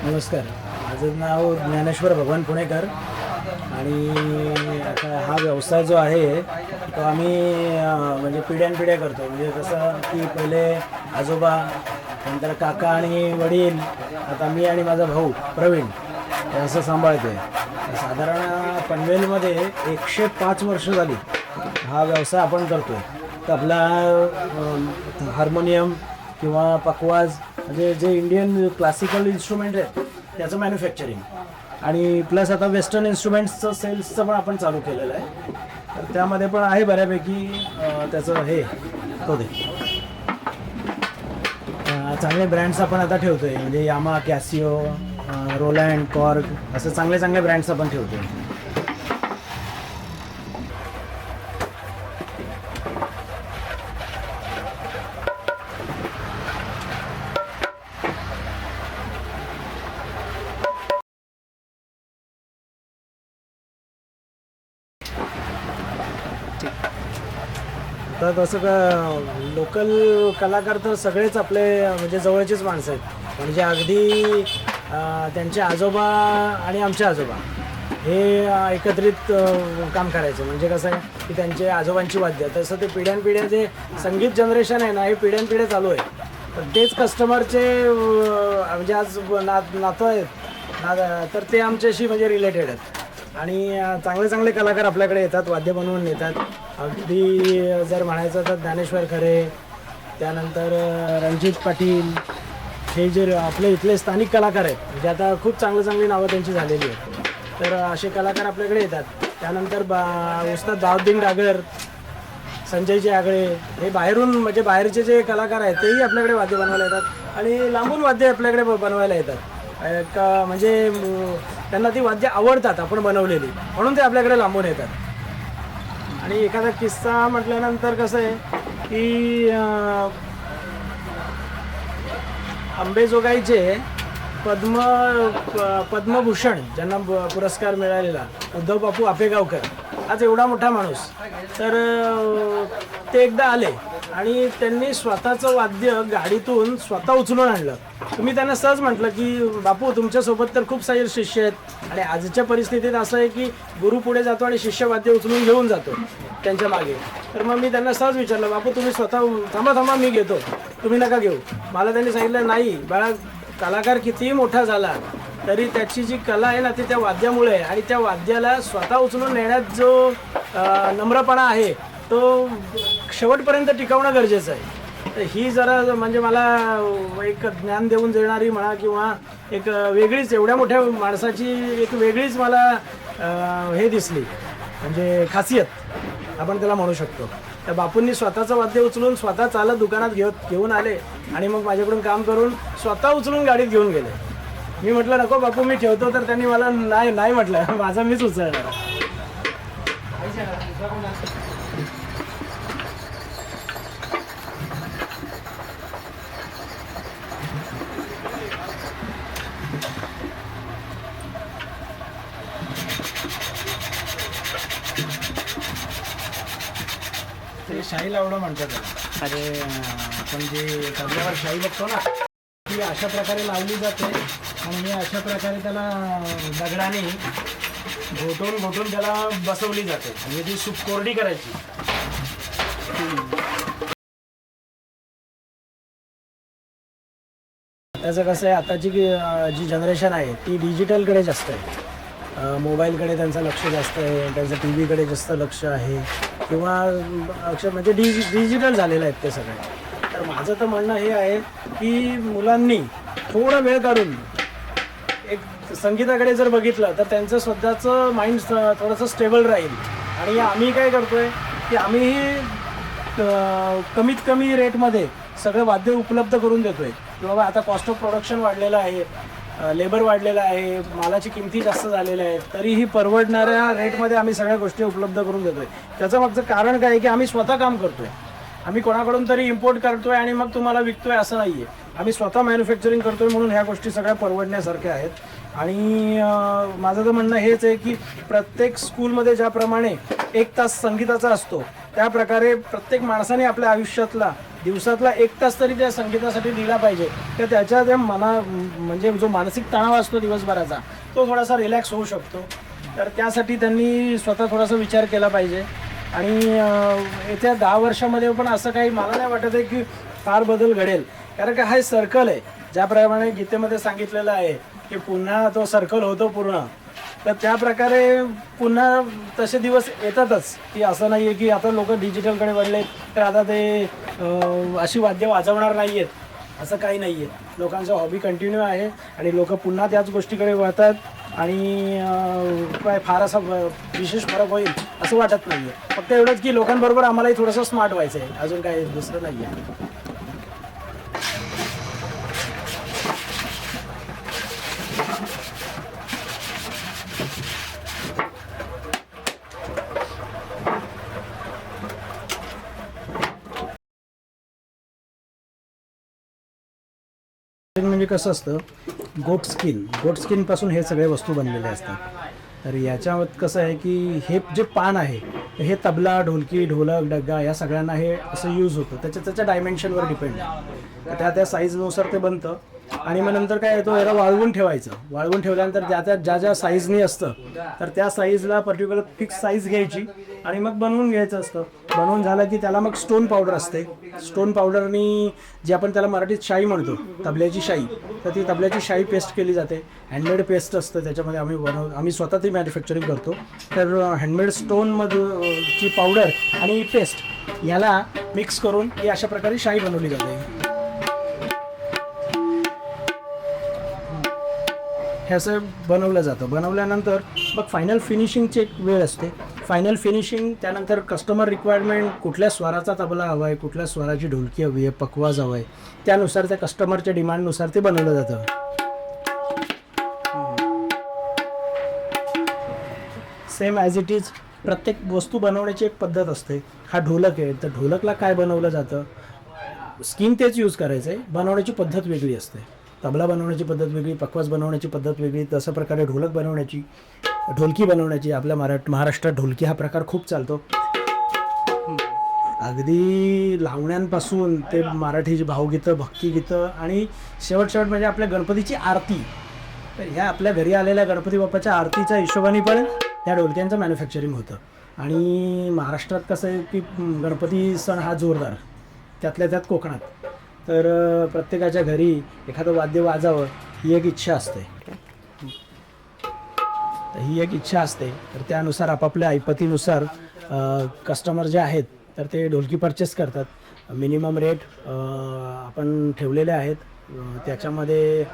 नमस्कार, माझं नाव ज्ञानेश्वर भगवान पुणेकर आणि आता हा व्यवसाय जो आहे तो आम्ही म्हणजे पिढ्यानपिढ्या करतो. म्हणजे कसं की पहिले आजोबा, नंतर काका आणि वडील, आता मी आणि माझा भाऊ प्रवीण हे असं सांभाळते. साधारण पनवेलमध्ये 105 वर्ष झाली हा व्यवसाय आपण करतो. तर आपला हार्मोनियम किंवा पखवाज म्हणजे जे इंडियन क्लासिकल इन्स्ट्रुमेंट आहेत त्याचं मॅन्युफॅक्चरिंग आणि प्लस आता वेस्टर्न इन्स्ट्रुमेंट्सचं सेल्सचं पण आपण चालू केलेलं आहे. तर त्यामध्ये पण आहे बऱ्यापैकी त्याचं हे तो दे चांगले ब्रँड्स आपण आता ठेवतो आहे. म्हणजे यामा, कॅसिओ, रोलँड, कॉर्ग असं चांगले चांगले ब्रँड्स आपण ठेवतो आहे. तर तसं का लोकल कलाकार तर सगळेच आपले म्हणजे जवळचेच माणसं आहेत. म्हणजे अगदी त्यांचे आजोबा आणि आमचे आजोबा हे एकत्रित काम करायचे. म्हणजे कसं आहे की त्यांचे आजोबांची वाद्य, तसं ते पिढ्यानपिढ्या जे संगीत जनरेशन आहे ना हे पिढ्यानपिढ्या चालू आहे. तर तेच कस्टमरचे म्हणजे आज नातं आहेत तर ते आमच्याशी म्हणजे रिलेटेड आहेत. आणि चांगले चांगले कलाकार आपल्याकडे येतात, वाद्य बनवून येतात. अगदी जर म्हणायचं तर ज्ञानेश्वर खरे, त्यानंतर रणजित पाटील, हे जे आपले इथले स्थानिक कलाकार आहेत म्हणजे आता खूप चांगली नावं त्यांची झालेली आहेत. तर असे कलाकार आपल्याकडे येतात. त्यानंतर उस्ताद बाहुद्दीन डागर, संजयजी आगळे हे बाहेरून म्हणजे बाहेरचे जे कलाकार आहेत तेही आपल्याकडे वाद्य बनवायला येतात आणि लांबून वाद्य आपल्याकडे बनवायला येतात. म्हणजे त्यांना ती वाद्य आवडतात आपण बनवलेली, म्हणून ते आपल्याकडे लांबून येतात. आणि एखादा किस्सा म्हटल्यानंतर कसं आहे की अंबेजोगाईचे पद्मभूषण ज्यांना पुरस्कार मिळालेला उद्धव बापू आपेगावकर, आज एवढा मोठा माणूस, तर ते एकदा आले आणि त्यांनी स्वतःचं वाद्य गाडीतून स्वतः उचलून आणलं. तुम्ही त्यांना सहज म्हटलं की बापू तुमच्यासोबत तर खूप सारे शिष्य आहेत आणि आजच्या परिस्थितीत असं आहे की गुरु पुढे जातो आणि शिष्य वाद्य उचलून घेऊन जातो त्यांच्या मागे. तर मग मी त्यांना सहज विचारलं, बापू तुम्ही स्वतः थांबा मी घेतो, तुम्ही नका घेऊ. मला त्यांनी सांगितलं नाही बाळा, कलाकार कितीही मोठा झाला तरी त्याची जी कला आहे ना ती त्या वाद्यामुळे आहे आणि त्या वाद्याला स्वतः उचलून नेण्यात जो नम्रपणा आहे तो शेवटपर्यंत टिकवणं गरजेचं आहे. तर ही जरा म्हणजे मला एक ज्ञान देऊन देणारी म्हणा किंवा एक वेगळीच एवढ्या मोठ्या माणसाची एक वेगळीच मला हे दिसली, म्हणजे खासियत आपण त्याला म्हणू शकतो. त्या बापूंनी स्वतःचं वाद्य उचलून स्वतः चालत दुकानात घेऊन आले आणि मग माझ्याकडून काम करून स्वतः उचलून गाडीत घेऊन गेले. मी म्हटलं नको बापू मी ठेवतो, तर त्यांनी मला नाही म्हटलं, माझा मीच उचलणार. ते शाही लावडं म्हणतात त्याला. अरे आपण जे तबल्यावर शाही बघतो ना ती अशा प्रकारे लावली जाते आणि अशा प्रकारे त्याला दगडाने घोटून त्याला बसवली जाते आणि ती सूप कोरडी करायची. त्याचं कसं आहे आताची जी जनरेशन आहे ती डिजिटलकडे जास्त आहे, मोबाईलकडे त्यांचं लक्ष जास्त आहे, त्यांचं टी व्हीकडे जास्त लक्ष आहे किंवा अक्षर म्हणजे डिजिटल झालेलं आहेत ते सगळे. तर माझं तर म्हणणं हे आहे की मुलांनी थोडा वेळ काढून एक संगीताकडे जर बघितलं तर त्यांचं स्वतःचं माइंड थोडंसं स्टेबल राहील. आणि आम्ही काय करतो आहे की आम्हीही कमीत कमी रेटमध्ये सगळं वाद्य उपलब्ध करून देतो आहे. की बाबा आता कॉस्ट ऑफ प्रोडक्शन वाढलेलं आहे, लेबर वाढलेलं आहे, मालाची किमती जास्त झालेल्या आहेत, तरीही परवडणाऱ्या रेटमध्ये आम्ही सगळ्या गोष्टी उपलब्ध करून देतो आहे. त्याचं मागचं कारण काय आहे की आम्ही स्वतः काम करतो आहे. आम्ही कोणाकडून तरी इम्पोर्ट करतो आहे आणि मग तुम्हाला विकतो आहे असं नाही आहे. आम्ही स्वतः मॅन्युफॅक्चरिंग करतो आहे, म्हणून ह्या गोष्टी सगळ्या परवडण्यासारख्या आहेत. आणि माझं तर म्हणणं हेच आहे की प्रत्येक स्कूलमध्ये ज्याप्रमाणे 1 तास संगीताचा असतो त्या प्रकारे प्रत्येक माणसाने आपल्या आयुष्यातला दिवसातला 1 तास तरी त्या संगीतासाठी दिला पाहिजे, तर त्याच्या त्या म्हणजे जो मानसिक तणाव असतो दिवसभराचा तो थोडासा रिलॅक्स होऊ शकतो. तर त्यासाठी त्यांनी स्वतः थोडासा विचार केला पाहिजे. आणि येत्या 10 वर्षामध्ये पण असं काही मला नाही वाटत आहे की फार बदल घडेल, कारण का हा सर्कल आहे. ज्याप्रमाणे गीतेमध्ये सांगितलेलं आहे की पुन्हा तो सर्कल होतो पूर्ण, तर त्या प्रकारे पुन्हा तसे दिवस येतातच. की असं नाही आहे की आता लोक डिजिटलकडे वळले तर आता ते अशी वाद्य वाजवणार नाही आहेत, असं काही नाही आहे. लोकांचा हॉबी कंटिन्यू आहे आणि लोक पुन्हा त्याच गोष्टीकडे वळतात आणि काय फार असा विशेष फरक होईल असं वाटत नाही आहे. फक्त एवढंच की लोकांबरोबर आम्हालाही थोडंसं स्मार्ट व्हायचं आहे, अजून काही दुसरं नाही आहे. म्हणजे कसं असतं, गोट स्किनपासून हे सगळे वस्तू बनलेले असतात. तर याच्यावर कसं आहे की हे जे पान आहे हे तबला, ढोलकी, ढोलक, डग्गा या सगळ्यांना हे असं यूज होतं. त्याच्या डायमेन्शनवर डिपेंड आहे. तर त्या साईजनुसार ते बनतं. आणि मग नंतर काय येतो, याला वाळवून ठेवायचं. वाळवून ठेवल्यानंतर ज्या साईजनी असतं तर त्या साईजला पर्टिक्युलर फिक्स साईज घ्यायची आणि मग बनवून घ्यायचं असतं. बनवून झालं की त्याला मग स्टोन पावडर असते. स्टोन पावडरनी जी आपण त्याला मराठीत शाई म्हणतो, तबल्याची शाई, तर ती तबल्याची शाई पेस्ट केली जाते. हँडमेड पेस्ट असतं त्याच्यामध्ये. आम्ही स्वतः ती मॅन्युफॅक्चरिंग करतो. तर हँडमेड स्टोनची पावडर आणि पेस्ट याला मिक्स करून ही अशा प्रकारे शाई बनवली जाते. हे असं बनवलं जातं. बनवल्यानंतर मग फायनल फिनिशिंगची एक वेळ असते. फायनल फिनिशिंग त्यानंतर कस्टमर रिक्वायरमेंट, कुठल्या स्वराचा तबला हवा आहे, कुठल्या स्वराची ढोलकी हवी आहे, पखवाज हवा आहे, त्यानुसार त्या कस्टमरच्या डिमांडनुसार ते बनवलं जातं. सेम ॲज इट इज प्रत्येक वस्तू बनवण्याची एक पद्धत असते. हा ढोलक आहे, तर ढोलकला काय बनवलं जातं, स्किन तेच यूज करायचं आहे, बनवण्याची पद्धत वेगळी असते. तबला बनवण्याची पद्धत वेगळी, पखवाज बनवण्याची पद्धत वेगळी. तसं प्रकारे ढोलकी बनवण्याची आपल्या महाराष्ट्रात ढोलकी हा प्रकार खूप चालतो. अगदी लावण्यांपासून ते मराठीची भावगीतं, भक्तिगीतं आणि शेवट म्हणजे आपल्या गणपतीची आरती. तर ह्या आपल्या घरी आलेल्या गणपती बाप्पाच्या आरतीच्या हिशोबाने पण त्या ढोलक्यांचं मॅन्युफॅक्चरिंग होतं. आणि महाराष्ट्रात कसं आहे की गणपती सण हा जोरदार, त्यातल्या त्यात कोकणात. तर प्रत्येकाच्या घरी एखादं वाद्य वाजावं ही एक इच्छा असते. तर त्यानुसार आपापल्या ऐपतीनुसार कस्टमर जे आहेत तर ते ढोलकी परचेस करतात. मिनिमम रेट आपण ठेवलेले आहेत. त्याच्यामध्ये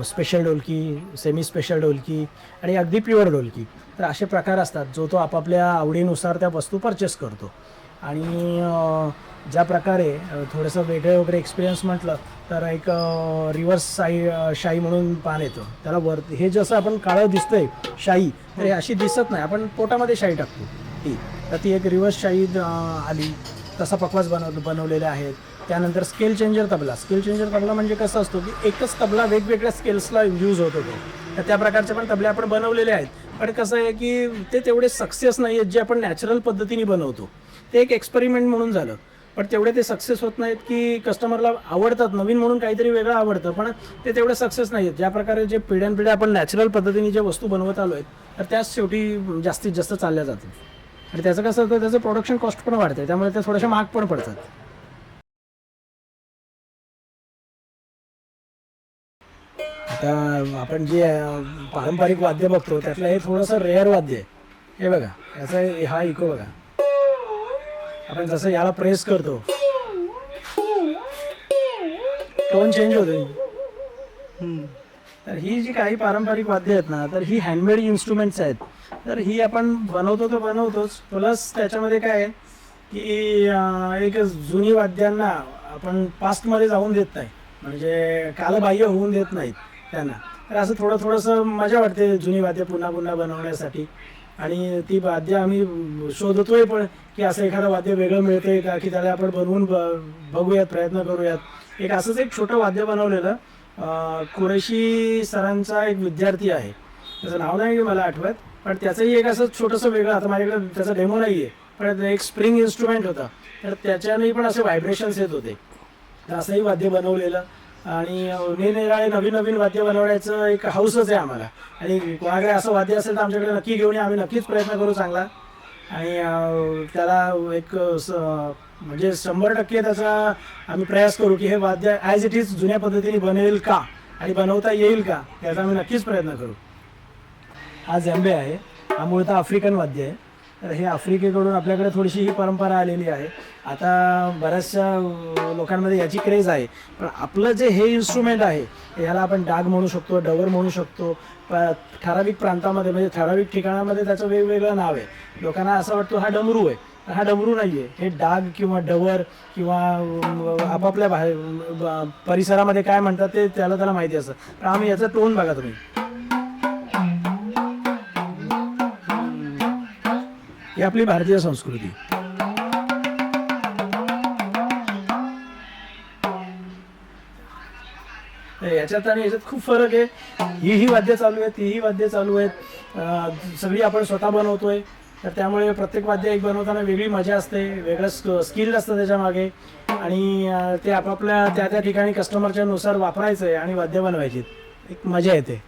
स्पेशल ढोलकी, सेमी स्पेशल ढोलकी आणि अगदी प्युअर ढोलकी, तर असे प्रकार असतात. जो तो आपापल्या आवडीनुसार त्या वस्तू परचेस करतो. आणि ज्या प्रकारे थोडंसं वेगळं वगैरे एक्सपिरियन्स म्हटलं तर एक रिव्हर्स शाई म्हणून पान येतं. त्याला हे जसं आपण काळं दिसतंय शाई, तर हे अशी दिसत नाही, आपण पोटामध्ये शाई टाकतो ती. तर ती एक रिव्हर्स शाई आली. तसा पखवाज बनवलेले आहेत. त्यानंतर स्केल चेंजर तबला म्हणजे कसं असतो की एकच तबला वेगवेगळ्या स्केल्सला यूज होत होतो. तर त्या प्रकारचे पण तबले आपण बनवलेले आहेत. पण कसं आहे की ते तेवढे सक्सेस नाही आहेत जे आपण नॅचरल पद्धतीने बनवतो. ते एक एक्सपेरिमेंट म्हणून झालं, पण तेवढे ते सक्सेस होत नाहीत की कस्टमरला आवडतात. नवीन म्हणून काहीतरी वेगळं आवडतं, पण ते तेवढे सक्सेस नाही आहेत. ज्या प्रकारे जे पिढ्यानपिढ्या आपण नॅचरल पद्धतीने ज्या वस्तू बनवत आलो आहेत तर त्याच शेवटी जास्तीत जास्त चालल्या जातात. आणि त्याचं कसं होतं, त्याचं प्रोडक्शन कॉस्ट पण वाढते, त्यामुळे त्या थोड्याशा महाग पण पडतात. आता आपण जे पारंपरिक वाद्य बघतो त्यातलं हे थोडंसं रेअर वाद्य आहे. हे बघा, याचा हा इको बघा. आपण जसं याला प्रेस करतो टोन चेंज होते. तर ही जी काही पारंपरिक वाद्य आहेत ना, तर ही हँडमेड इन्स्ट्रुमेंट्स आहेत. तर ही आपण बनवतोच. प्लस त्याच्यामध्ये काय आहे की एक जुनी वाद्यांना आपण पास्टमध्ये जाऊन देत नाही, म्हणजे कालबाह्य होऊन देत नाहीत त्यांना. तर असं थोडंसं मजा वाटते जुनी वाद्य पुन्हा बनवण्यासाठी. आणि ती वाद्य आम्ही शोधतोय पण की असं एखादं वाद्य वेगळं मिळतंय का, की त्याला आपण बनवून बघूयात, प्रयत्न करूयात. एक असंच एक छोटं वाद्य बनवलेलं कुरेशी सरांचा एक विद्यार्थी आहे, त्याचं नाव नाही मला आठवत, पण त्याचंही एक असं छोटंसं वेगळं, आता माझ्याकडे त्याचा डेमो नाही आहे, पण एक स्प्रिंग इन्स्ट्रुमेंट होता, तर त्याच्याने पण असे व्हायब्रेशन्स येत होते. तर असंही वाद्य बनवलेलं आणि निरनिराळे नवीन नवीन वाद्य बनवण्याचं एक हाऊसच आहे आम्हाला. आणि कोणाकडे असं वाद्य असेल तर आमच्याकडे नक्की घेऊन या, आम्ही नक्कीच प्रयत्न करू चांगला. आणि त्याला एक म्हणजे 100% त्याचा आम्ही प्रयास करू की हे वाद्य ॲज इट इज जुन्या पद्धतीने बनेल का आणि बनवता येईल का, याचा आम्ही नक्कीच प्रयत्न करू. हा झेंबे आहे, हा मूळतः आफ्रिकन वाद्य आहे. तर हे आफ्रिकेकडून आपल्याकडे थोडीशी ही परंपरा आलेली आहे. आता बऱ्याचशा लोकांमध्ये याची क्रेज आहे, पण आपलं जे हे इन्स्ट्रुमेंट आहे याला आपण डाग म्हणू शकतो, डवर म्हणू शकतो. ठराविक प्रांतामध्ये म्हणजे ठराविक ठिकाणामध्ये त्याचं वेगवेगळं नाव आहे. लोकांना असं वाटतं हा डमरू आहे, पण हा डमरू नाही आहे. हे डाग किंवा डवर किंवा आपापल्या परिसरामध्ये काय म्हणतात ते त्याला माहिती असतं. पण आम्ही याचं टोन बघा तुम्ही. ही आपली भारतीय संस्कृती. याच्यात आणि याच्यात खूप फरक आहे. ही वाद्य चालू आहेत, तीही वाद्य चालू आहेत, सगळी आपण स्वतः बनवतोय. तर त्यामुळे प्रत्येक वाद्य एक बनवताना वेगळी मजा असते, वेगळं स्किल असतं त्याच्या मागे. आणि ते आपापल्या त्या ठिकाणी कस्टमरच्या नुसार वापरायचं आहे आणि वाद्य बनवायची, एक मजा येते.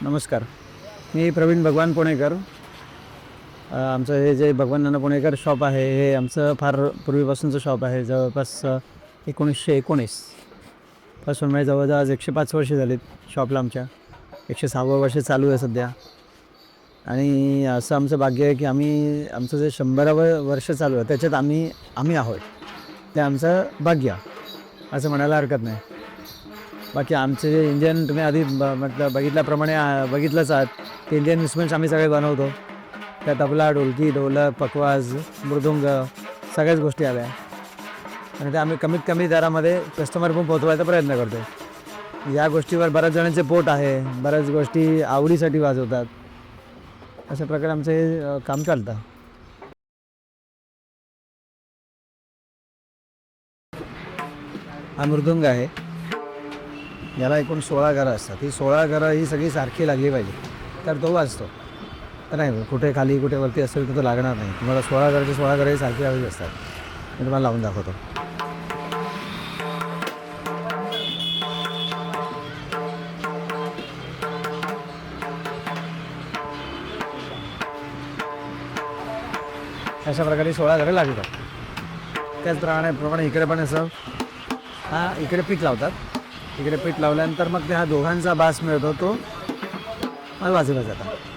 नमस्कार, मी प्रवीण भगवान पुणेकर. आमचं हे जे भगवान नाना पुणेकर शॉप आहे हे आमचं फार पूर्वीपासूनचं शॉप आहे. जवळपास 1919 पासून म्हणजे जवळजवळ आज 105 वर्षे झालीत शॉपला. आमच्या 106वं वर्ष चालू आहे सध्या. आणि असं आमचं भाग्य आहे की आमचं जे 100वं वर्ष चालू आहे त्याच्यात आम्ही आहोत. ते आमचं भाग्य असं म्हणायला हरकत नाही. बाकी आमचे जे इंडियन तुम्ही आधी म्हटलं बघितल्याप्रमाणे बघितलंच आहात की इंडियन इन्स्ट्रुमेंट्स आम्ही सगळे बनवतो. त्या तबला, ढोलकी, ढोलक, पखवाज, मृदुंग सगळ्याच गोष्टी आल्या. आणि ते आम्ही कमीत कमी दरामध्ये कस्टमर पण पोहोचवायचा प्रयत्न करतो. या गोष्टीवर बऱ्याच जणांचे पोट आहे, बऱ्याच गोष्टी आवडीसाठी वाजवतात. अशा प्रकारे आमचं हे काम चालतं. हा मृदुंग आहे, याला एकूण 16 घरं असतात. ही 16 घरं ही सगळी सारखी लागली पाहिजे तर तो वाजतो. तर नाही कुठे खाली कुठे वरती असेल तर तो लागणार नाही. तुम्हाला 16 घराचे 16 घरं ही सारखी लावायची असतात. मी तुम्हाला लावून दाखवतो. अशा प्रकारे 16 घरं लागतात. त्याचप्रमाणे इकडे पण असं इकडे पीठ लावतात. इकडे पीठ लावल्यानंतर मग ते हा दोघांचा बास मिळतो, तो वाजवला जातात.